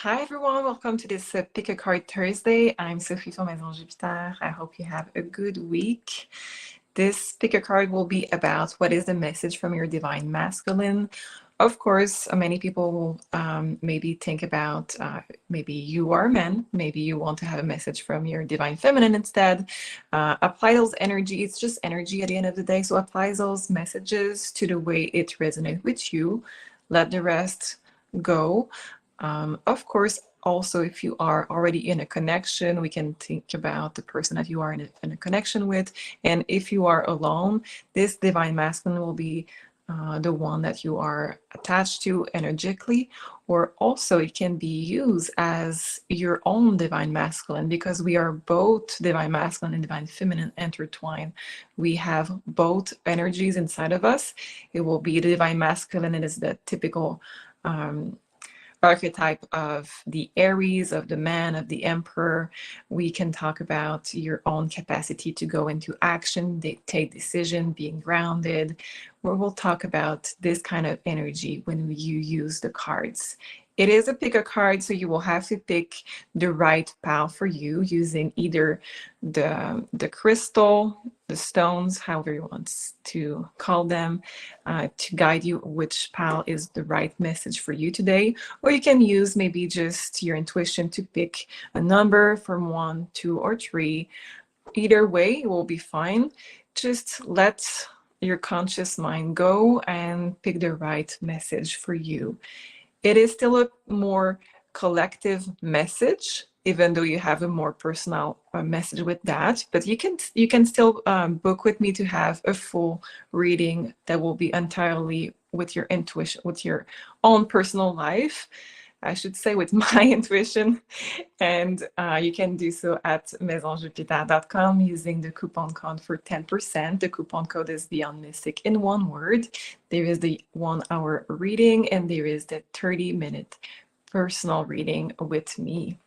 Hi everyone, welcome to this Pick a Card Thursday. I'm Sophie from Maison Jupiter. I hope you have a good week. This pick a card will be about what is the message from your divine masculine. Of course, many people will maybe think about maybe you are a man, maybe you want to have a message from your divine feminine instead. Apply those energy, it's just energy at the end of the day. So apply those messages to the way it resonates with you. Let the rest go. Of course, also, if you are already in a connection, we can think about the person that you are in a connection with. And if you are alone, this divine masculine will be the one that you are attached to energetically, or also it can be used as your own divine masculine because we are both divine masculine and divine feminine intertwined. We have both energies inside of us. It will be the divine masculine, it is the typical archetype of the Aries, of the man, of the emperor. We can talk about your own capacity to go into action, take decision, being grounded. We'll talk about this kind of energy when you use the cards. It is a pick a card, so you will have to pick the right pile for you using either the crystal, the stones, however you want to call them, to guide you which pile is the right message for you today. Or you can use maybe just your intuition to pick a number from 1, 2, or 3. Either way, it will be fine. Just let your conscious mind go and pick the right message for you. It is still a more collective message, even though you have a more personal message with that. But you can still book with me to have a full reading that will be entirely with your intuition, with your own personal life. I should say with my intuition. And you can do so at maisonjupiter.com using the coupon code for 10%. The coupon code is Beyond Mystic in one word. There is the 1-hour reading and there is the 30-minute personal reading with me.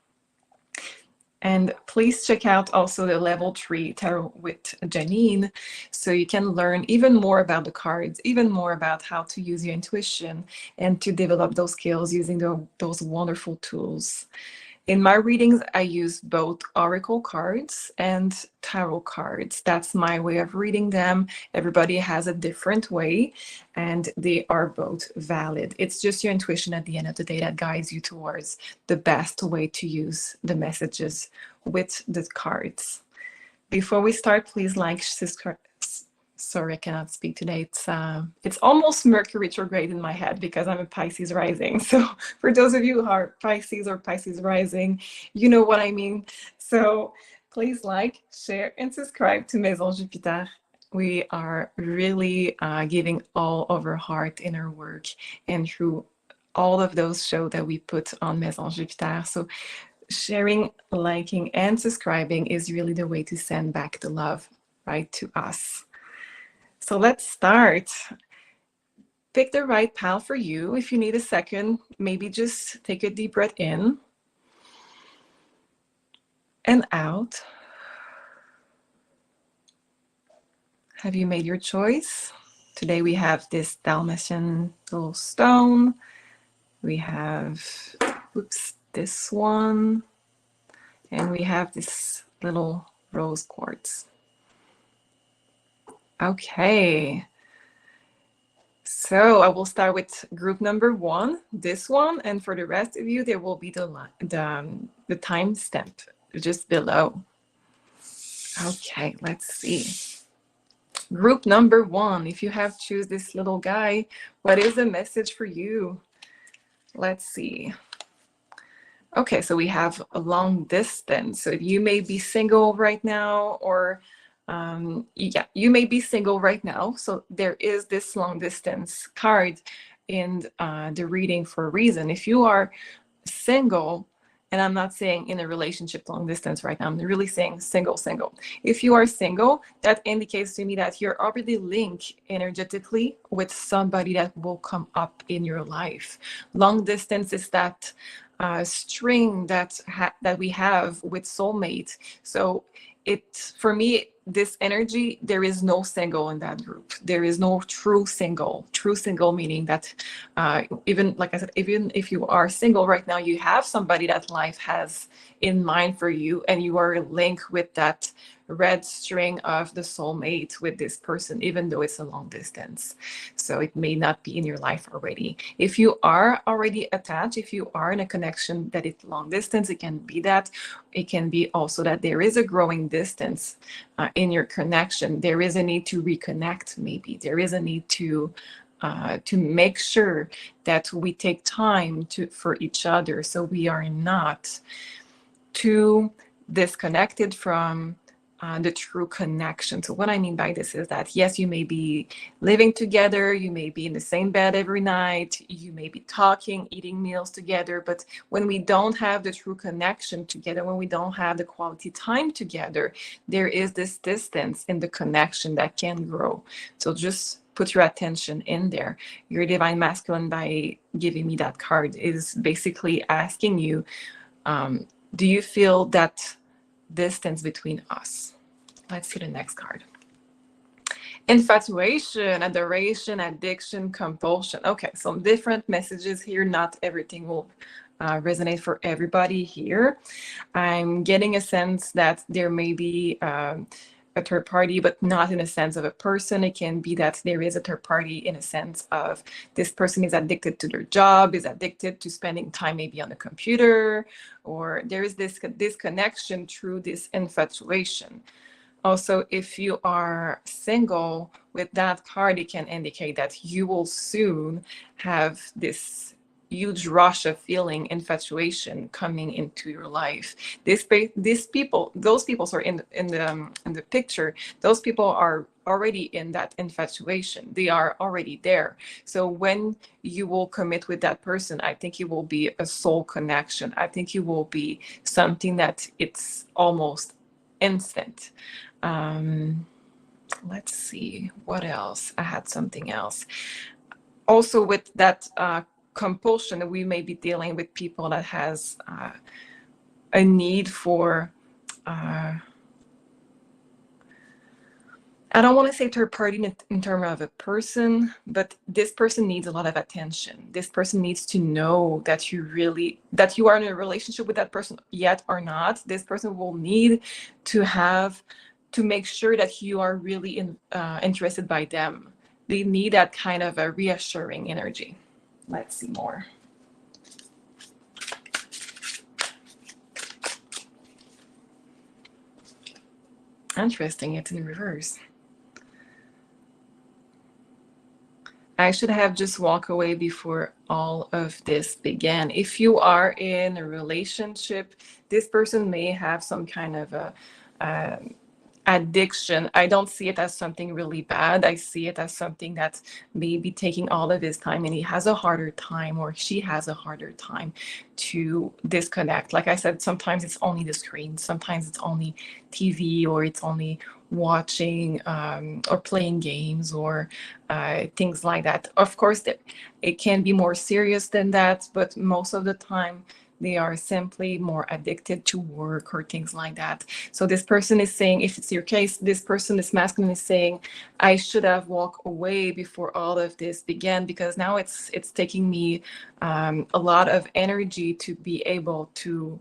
And please check out also the level 3 tarot with Janine, so you can learn even more about the cards, even more about how to use your intuition and to develop those skills using those wonderful tools. In my readings, I use both oracle cards and tarot cards. That's my way of reading them. Everybody has a different way, and they are both valid. It's just your intuition at the end of the day that guides you towards the best way to use the messages with the cards. Before we start, please like, subscribe. Sorry, I cannot speak today. It's almost Mercury retrograde in my head because I'm a Pisces rising. So for those of you who are Pisces or Pisces rising, you know what I mean. So please like, share, and subscribe to Maison Jupiter. We are really giving all of our heart in our work and through all of those shows that we put on Maison Jupiter. So sharing, liking, and subscribing is really the way to send back the love, right, to us. So let's start. Pick the right pile for you. If you need a second, maybe just take a deep breath in and out. Have you made your choice? Today we have this Dalmatian little stone. We have, this one. And we have this little rose quartz. Okay. So I will start with group number 1, this one, and for the rest of you, there will be the time stamp just below. Okay, let's see. Group number 1, if you have choose this little guy, what is the message for you? Let's see. Okay, so we have a long distance. So you may be single right now, or yeah, you may be single right now. So there is this long distance card in the reading for a reason. If you are single, and I'm not saying in a relationship long distance right now, I'm really saying single. If you are single, that indicates to me that you're already linked energetically with somebody that will come up in your life. Long distance is that string that we have with soulmate. So it, for me, this energy, there is no single in that group. There is no true single. True single meaning that even, like I said, even if you are single right now, you have somebody that life has in mind for you, and you are linked with that red string of the soulmate with this person, even though it's a long distance. So it may not be in your life already. If you are already attached, if you are in a connection that is long distance, it can be that. It can be also that there is a growing distance in your connection. There is a need to reconnect, maybe. There is a need to make sure that we take time for each other, so we are not too disconnected from the true connection. So what I mean by this is that, yes, you may be living together, you may be in the same bed every night, you may be talking, eating meals together, but when we don't have the true connection together, when we don't have the quality time together, there is this distance in the connection that can grow. So just put your attention in there. Your divine masculine, by giving me that card, is basically asking you, do you feel that distance between us? Let's see the next card. Infatuation, adoration, addiction, compulsion. Okay, some different messages here. Not everything will resonate for everybody here. I'm getting a sense that there may be a third party, but not in a sense of a person. It can be that there is a third party in a sense of this person is addicted to their job, is addicted to spending time maybe on the computer, or there is this connection through this infatuation. Also, if you are single, with that card, it can indicate that you will soon have this huge rush of feeling infatuation coming into your life. These people, those people are in the picture. Those people are already in that infatuation. They are already there. So when you will commit with that person, I think it will be a soul connection. I think it will be something that it's almost instant. Let's see what else. I had something else. Also, with that compulsion, we may be dealing with people that has a need for I don't want to say third party in terms of a person, but this person needs a lot of attention. This person needs to know that you are in a relationship with that person yet or not. This person will need to make sure that you are really interested by them. They need that kind of a reassuring energy. Let's see more. Interesting, it's in reverse. I should have just walked away before all of this began. If you are in a relationship, this person may have some kind of a addiction. I don't see it as something really bad. I see it as something that's maybe taking all of his time, and he has a harder time, or she has a harder time to disconnect. Like I said, sometimes it's only the screen, sometimes it's only TV, or it's only watching or playing games, or things like that. Of course, it can be more serious than that, but most of the time they are simply more addicted to work or things like that. So this person is saying, if it's your case, this person, this masculine, is saying, I should have walked away before all of this began, because now it's taking me a lot of energy to be able to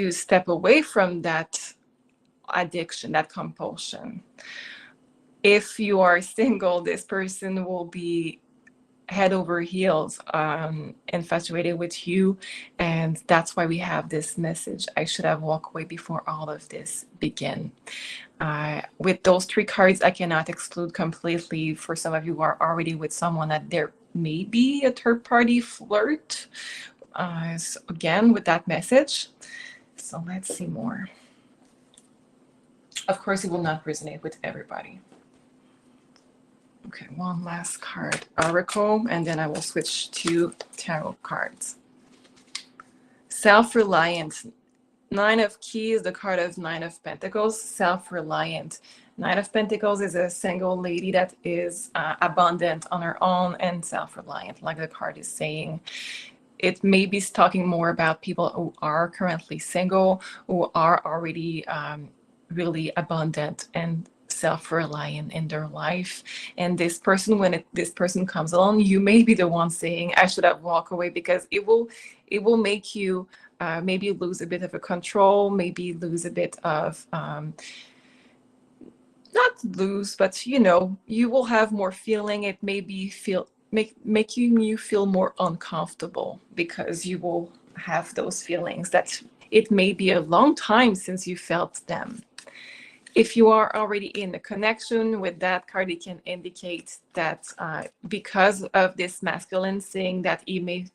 step away from that addiction, that compulsion. If you are single, this person will be head over heels infatuated with you, and that's why we have this message. I should have walked away before all of this began. With those three cards, I cannot exclude completely, for some of you who are already with someone, that there may be a third party flirt, so again with that message. So let's see more. Of course, it will not resonate with everybody. Okay, one last card, Oracle, and then I will switch to tarot cards. Self-reliant. Nine of Keys, the card of Nine of Pentacles, self-reliant. Nine of Pentacles is a single lady that is abundant on her own and self-reliant, like the card is saying. It may be talking more about people who are currently single, who are already really abundant and self-reliant in their life. And this person, when this person comes along, you may be the one saying, I should have walked away, because it will make you maybe lose a bit of a control, maybe lose a bit of not lose, but you will have more feeling. It may be making you feel more uncomfortable, because you will have those feelings that it may be a long time since you felt them. If you are already in a connection with that card, it can indicate that because of this masculine thing, that it may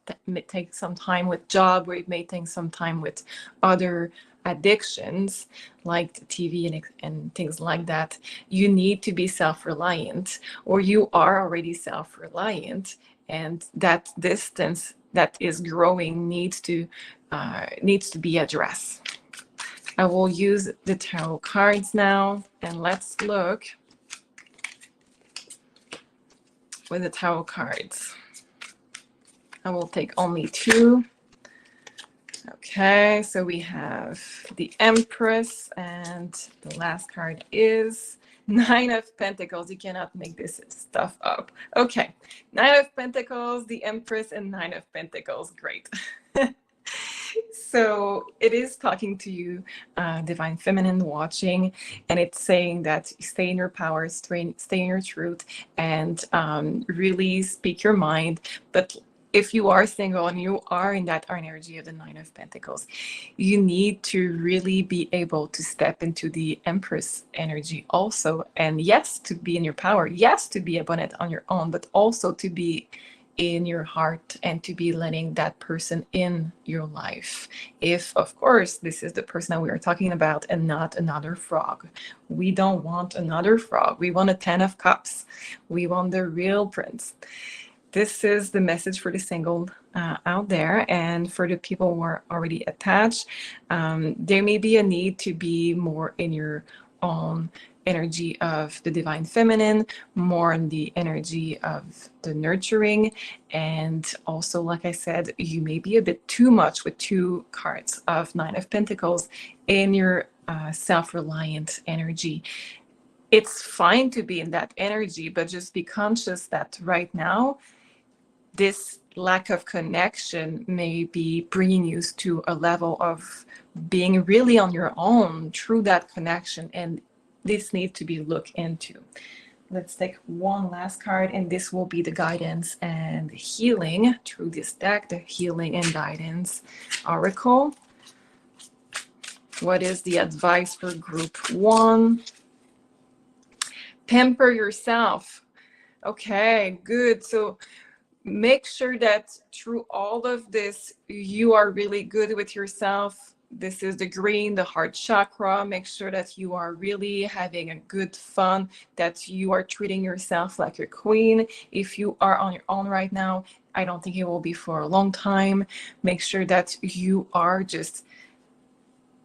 take some time with job, or it may take some time with other addictions like TV and things like that. You need to be self-reliant, or you are already self-reliant, and that distance that is growing needs to be addressed. I will use the tarot cards now, and let's look with the tarot cards. I will take only 2. Okay, so we have the Empress, and the last card is 9 of Pentacles. You cannot make this stuff up. Okay, 9 of Pentacles, the Empress, and 9 of Pentacles. Great. So it is talking to you, Divine Feminine watching, and it's saying that stay in your power, stay in your truth, and really speak your mind. But if you are single and you are in that energy of the 9 of Pentacles, you need to really be able to step into the Empress energy also. And yes, to be in your power, yes, to be abundant on your own, but also to be in your heart and to be letting that person in your life. If, of course, this is the person that we are talking about and not another frog. We don't want another frog. We want a 10 of Cups. We want the real prince. This is the message for the single out there. And for the people who are already attached, there may be a need to be more in your own energy of the Divine Feminine, more in the energy of the nurturing. And also, like I said, you may be a bit too much with 2 cards of 9 of Pentacles in your self-reliant energy. It's fine to be in that energy, but just be conscious that right now, this lack of connection may be bringing you to a level of being really on your own through that connection, and this needs to be looked into. Let's take one last card, and this will be the guidance and healing through this deck, the healing and guidance oracle. What is the advice for group 1? Pamper yourself. Okay, good. So make sure that through all of this, you are really good with yourself. This is the green, the heart chakra. Make sure that you are really having a good fun, that you are treating yourself like a queen. If you are on your own right now, I don't think it will be for a long time. Make sure that you are just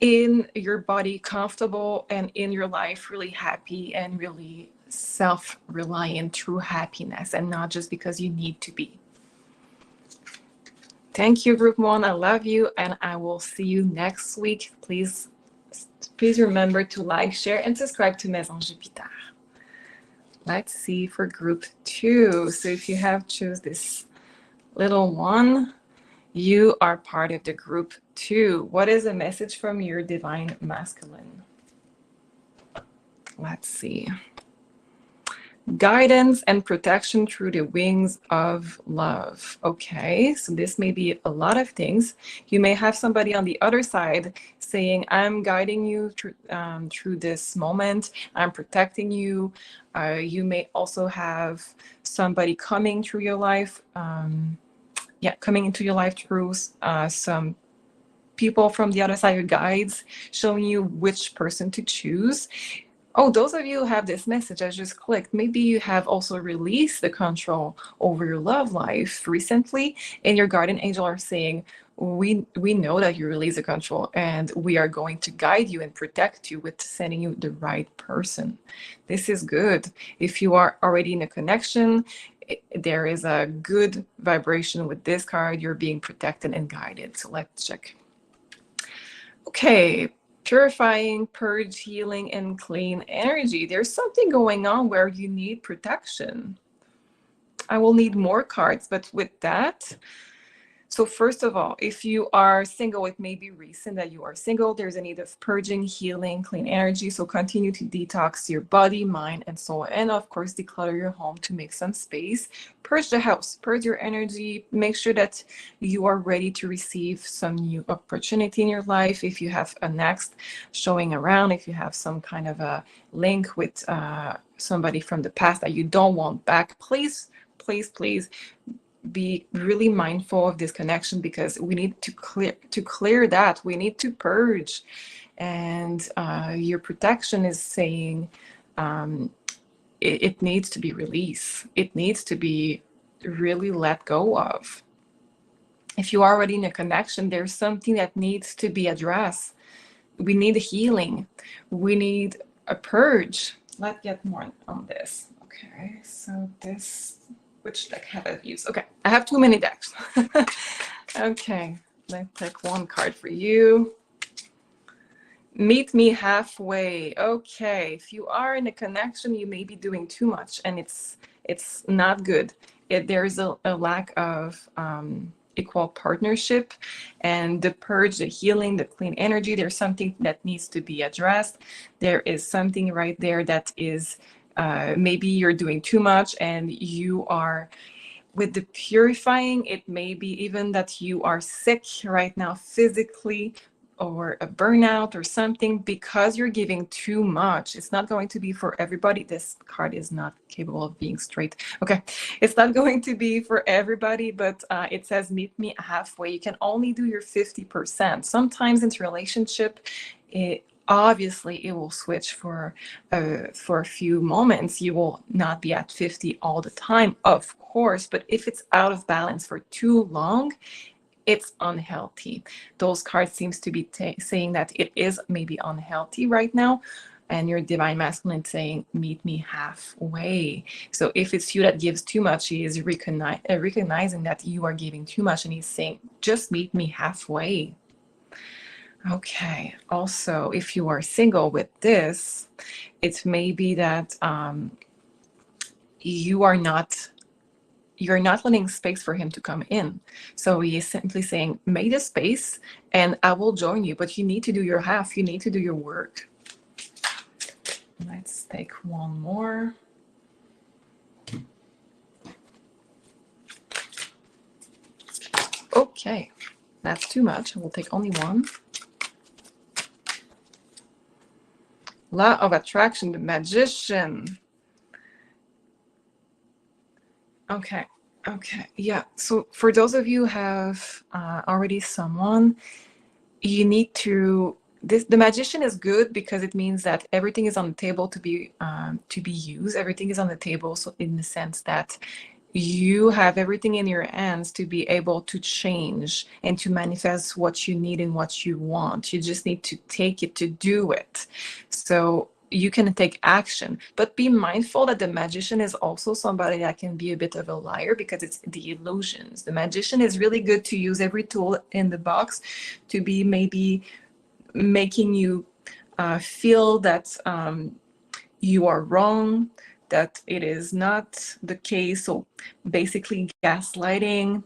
in your body, comfortable, and in your life, really happy and really self-reliant, true happiness, and not just because you need to be. Thank you, group 1. I love you, and I will see you next week. Please remember to like, share, and subscribe to Maison Jupiter. Let's see for group 2. So if you have choose this little one, you are part of the group 2. What is a message from your divine masculine? Let's see. Guidance and protection through the wings of love. Okay, so this may be a lot of things. You may have somebody on the other side saying, I'm guiding you through this moment. I'm protecting you. You may also have somebody coming through your life. Coming into your life through some people from the other side, your guides, showing you which person to choose. Oh, those of you who have this message I just clicked, maybe you have also released the control over your love life recently, and your guardian angel are saying, we know that you release the control, and we are going to guide you and protect you with sending you the right person. This is good. If you are already in a connection, there is a good vibration with this card. You're being protected and guided. So let's check. Okay, Purifying, purge, healing, and clean energy. There's something going on where you need protection. I will need more cards, but with that, so first of all, if you are single, it may be recent that you are single. There's a need of purging, healing, clean energy. So continue to detox your body, mind, and soul. And of course, declutter your home to make some space. Purge the house, purge your energy. Make sure that you are ready to receive some new opportunity in your life. If you have a next showing around, if you have some kind of a link with somebody from the past that you don't want back, please, please, please be really mindful of this connection, because we need to clear that. We need to purge. And your protection is saying it needs to be released. It needs to be really let go of. If you're already in a connection, there's something that needs to be addressed. We need a healing. We need a purge. Let's get more on this. Okay, so this, which deck have I used? Okay, I have too many decks. Okay, let's take one card for you. Meet me halfway. Okay, if you are in a connection, you may be doing too much, and it's not good. There's a lack of equal partnership, and the purge, the healing, the clean energy, there's something that needs to be addressed. There is something right there that is maybe you're doing too much, and you are, with the purifying, it may be even that you are sick right now physically, or a burnout or something, because you're giving too much. It's not going to be for everybody. This card is not capable of being straight. Okay, it's not going to be for everybody, but it says meet me halfway. You can only do your 50%. Sometimes in relationship, obviously it will switch for a few moments. You will not be at 50 all the time, of course, but if it's out of balance for too long, it's unhealthy. Those cards seems to be saying that it is maybe unhealthy right now, and your divine masculine saying meet me halfway. So if it's you that gives too much, he is recognizing that you are giving too much, and he's saying just meet me halfway. Okay, also, if you are single with this, it may be that you're not letting space for him to come in. So he is simply saying, make the space and I will join you, but you need to do your half. You need to do your work. Let's take one more. Okay, that's too much. I will take only one. Law of attraction, the magician. Okay. Yeah. So for those of you who have already someone, you need to, the magician is good because it means that everything is on the table to be used. Everything is on the table. So in the sense that you have everything in your hands to be able to change and to manifest what you need and what you want. You just need to take it to do it. So you can take action, but be mindful that the magician is also somebody that can be a bit of a liar, because it's the illusions. The magician is really good to use every tool in the box to be maybe making you feel that you are wrong, that it is not the case. So basically gaslighting.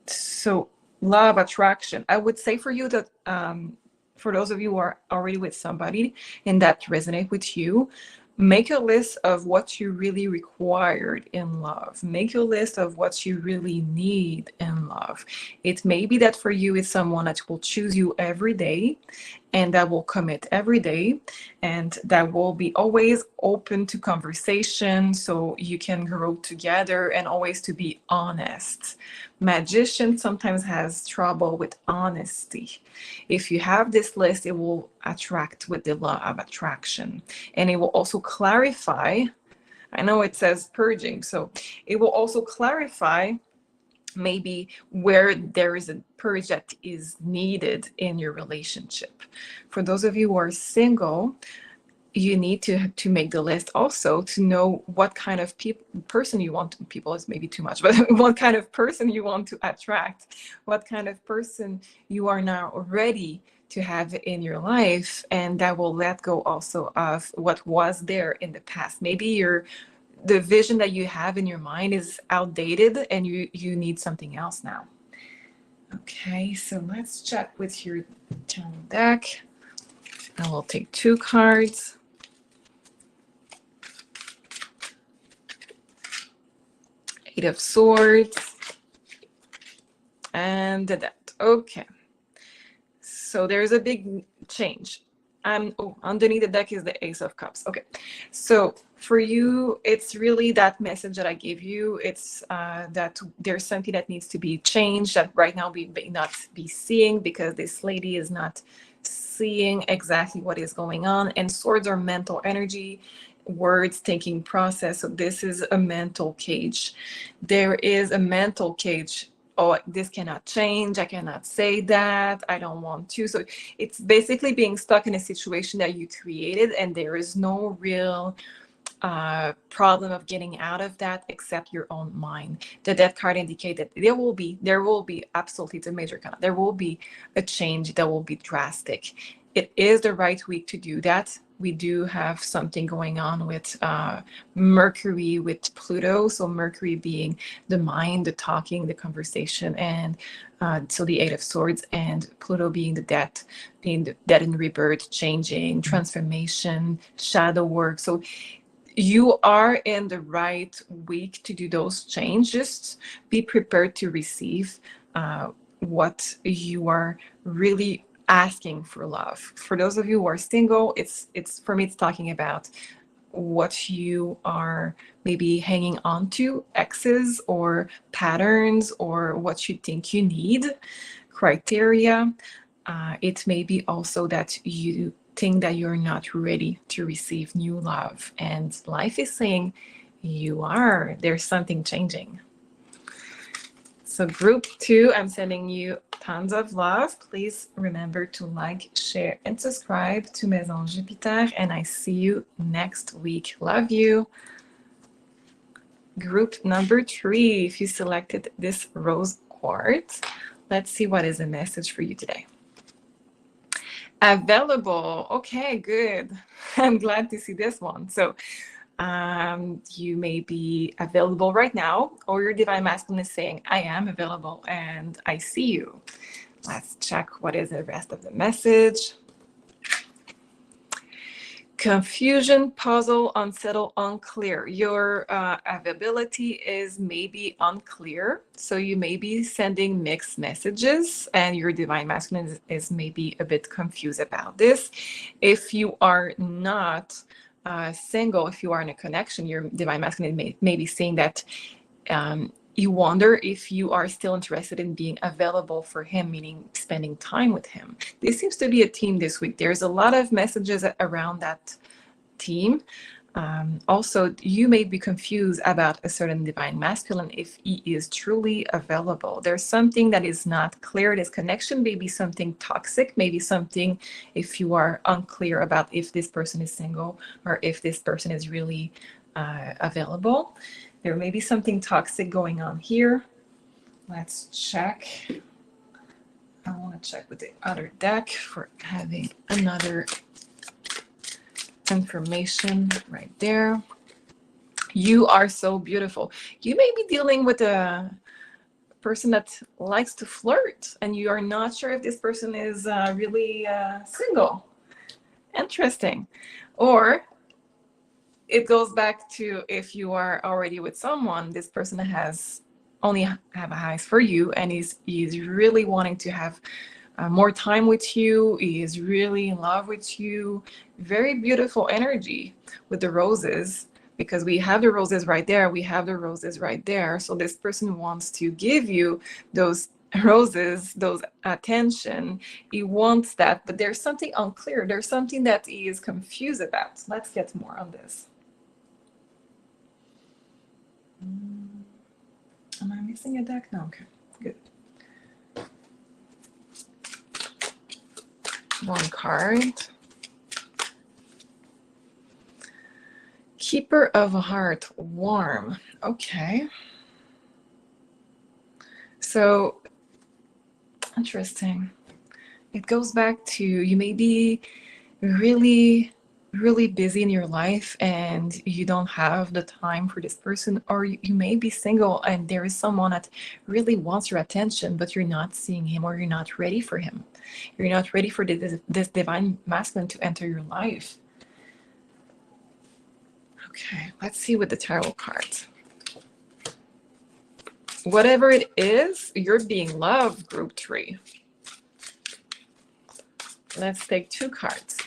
So law of attraction, I would say for you that for those of you who are already with somebody and that resonate with you, make a list of what you really required in love. Make a list of what you really need in love. It may be that for you, it's someone that will choose you every day and that will commit every day and that will be always open to conversation so you can grow together and always to be honest. Magician sometimes has trouble with honesty. If you have this list, it will attract with the law of attraction, and it will also clarify. I know it says purging, so it will also clarify maybe where there is a purge that is needed in your relationship. For those of you who are single, you need to make the list also to know what kind of person you want. People is maybe too much, but what kind of person you want to attract, what kind of person you are now ready to have in your life, and that will let go also of what was there in the past. Maybe the vision that you have in your mind is outdated and you need something else now. Okay, so let's check with your tarot deck. I will take 2 cards. Eight of Swords and the Death. Okay, so there's a big change. Underneath the deck is the Ace of Cups. Okay, so for you, it's really that message that I gave you. It's that there's something that needs to be changed that right now we may not be seeing because this lady is not seeing exactly what is going on. And swords are mental energy, words, thinking process. So this is a mental cage. There is a mental cage. Oh, this cannot change. I cannot say that. I don't want to. So it's basically being stuck in a situation that you created, and there is no real problem of getting out of that except your own mind. The Death card indicates that there will be absolutely, it's a major kind of, there will be a change that will be drastic. It is the right week to do that. We do have something going on with Mercury, with Pluto. So Mercury being the mind, the talking, the conversation, and so the Eight of Swords, and Pluto being the death, being the death and rebirth, changing, transformation, shadow work. So you are in the right week to do those changes. Be prepared to receive what you are really asking for love. For those of you who are single, it's for me, it's talking about what you are maybe hanging on to, exes or patterns, or what you think you need, criteria. It may be also that you think that you're not ready to receive new love, and life is saying you are. There's something changing. So group 2, I'm sending you tons of love. Please remember to like, share, and subscribe to Maison Jupiter, and I see you next week. Love you. Group number 3, if you selected this rose quartz, let's see what is the message for you today. Available. Okay, good. I'm glad to see this one. So you may be available right now, or your divine masculine is saying, I am available and I see you. Let's check what is the rest of the message. Confusion, puzzle, unsettled, unclear. Your availability is maybe unclear. So you may be sending mixed messages, and your divine masculine is maybe a bit confused about this. If you are not single, if you are in a connection, your divine masculine may be saying that you wonder if you are still interested in being available for him, meaning spending time with him. This seems to be a theme this week. There's a lot of messages around that theme. Also, you may be confused about a certain divine masculine if he is truly available. There's something that is not clear. This connection may be something toxic, maybe something, if you are unclear about if this person is single or if this person is really available. There may be something toxic going on here. Let's check. I want to check with the other deck for having another information right there. You are so beautiful. You may be dealing with a person that likes to flirt, and you are not sure if this person is really single. Interesting. Or it goes back to, if you are already with someone, this person has only have eyes for you, and he's really wanting to have more time with you. He is really in love with you. Very beautiful energy with the roses, because we have the roses right there. We have the roses right there. So this person wants to give you those roses, those attention. He wants that, but there's something unclear. There's something that he is confused about. Let's get more on this. Am I missing a deck? No, okay, good. One card. Keeper of a Heart, warm. Okay. So, interesting. It goes back to you may be really, really busy in your life and you don't have the time for this person, or you may be single and there is someone that really wants your attention, but you're not seeing him or you're not ready for him. You're not ready for this divine masculine to enter your life. Okay, let's see with the tarot cards. Whatever it is, you're being loved, group 3. Let's take 2 cards.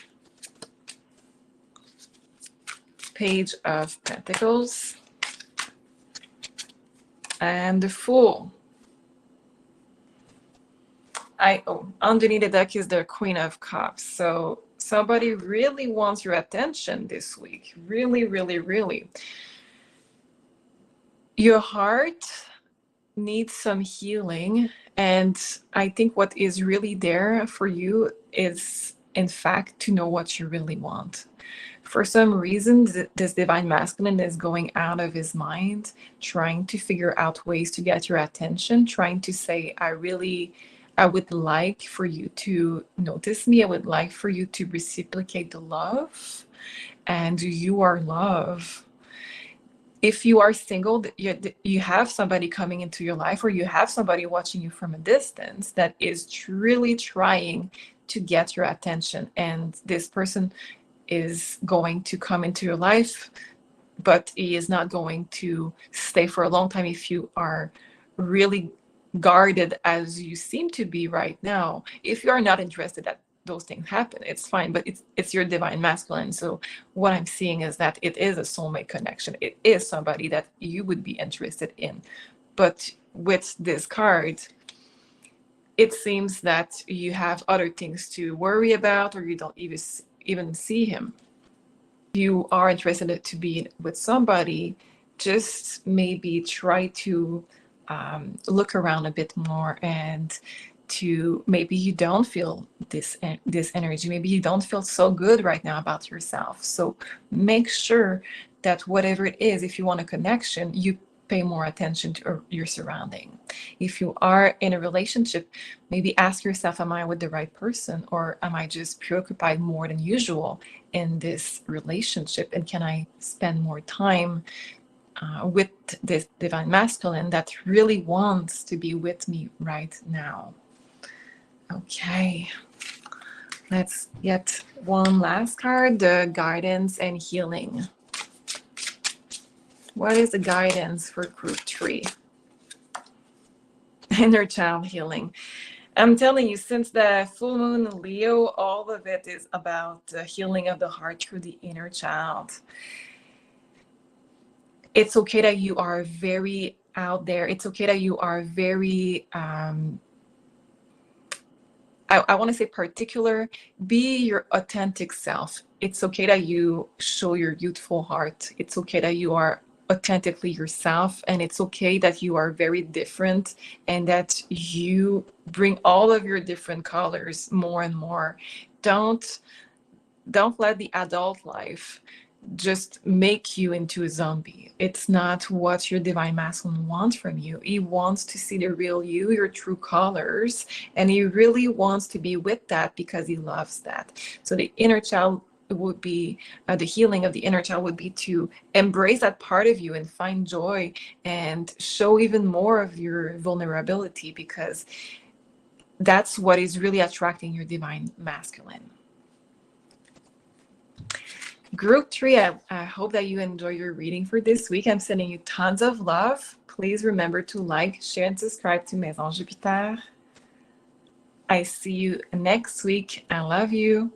Page of Pentacles and the Fool. Underneath the deck is the Queen of Cups. So somebody really wants your attention this week. Really, really, really. Your heart needs some healing. And I think what is really there for you is, in fact, to know what you really want. For some reason, this divine masculine is going out of his mind, trying to figure out ways to get your attention, trying to say, I would like for you to notice me. I would like for you to reciprocate the love. And you are love. If you are single, you have somebody coming into your life, or you have somebody watching you from a distance that is truly trying to get your attention. And this person is going to come into your life, but he is not going to stay for a long time if you are really guarded as you seem to be right now. If you are not interested, that those things happen, it's fine, but it's your divine masculine. So what I'm seeing is that it is a soulmate connection. It is somebody that you would be interested in. But with this card, it seems that you have other things to worry about, or you don't even see him. You are interested to be with somebody, just maybe try to look around a bit more, and to maybe you don't feel this energy. Maybe you don't feel so good right now about yourself. So make sure that whatever it is, if you want a connection, you pay more attention to your surrounding. If you are in a relationship, maybe ask yourself, am I with the right person, or am I just preoccupied more than usual in this relationship? And can I spend more time with this divine masculine that really wants to be with me right now? Okay, let's get one last card, the guidance and healing. What is the guidance for group 3? Inner child healing. I'm telling you, since the full moon in Leo, all of it is about the healing of the heart through the inner child. It's okay that you are very out there. It's okay that you are very, I want to say particular. Be your authentic self. It's okay that you show your youthful heart. It's okay that you are authentically yourself, and it's okay that you are very different and that you bring all of your different colors more and more. Don't let the adult life just make you into a zombie. It's not what your divine masculine wants from you. He wants to see the real you, your true colors, and he really wants to be with that because he loves that. So the inner child would be the healing of the inner child would be to embrace that part of you and find joy and show even more of your vulnerability, because that's what is really attracting your divine masculine. Group 3, I hope that you enjoy your reading for this week. I'm sending you tons of love. Please remember to like, share, and subscribe to Maison Jupiter. I see you next week. I love you.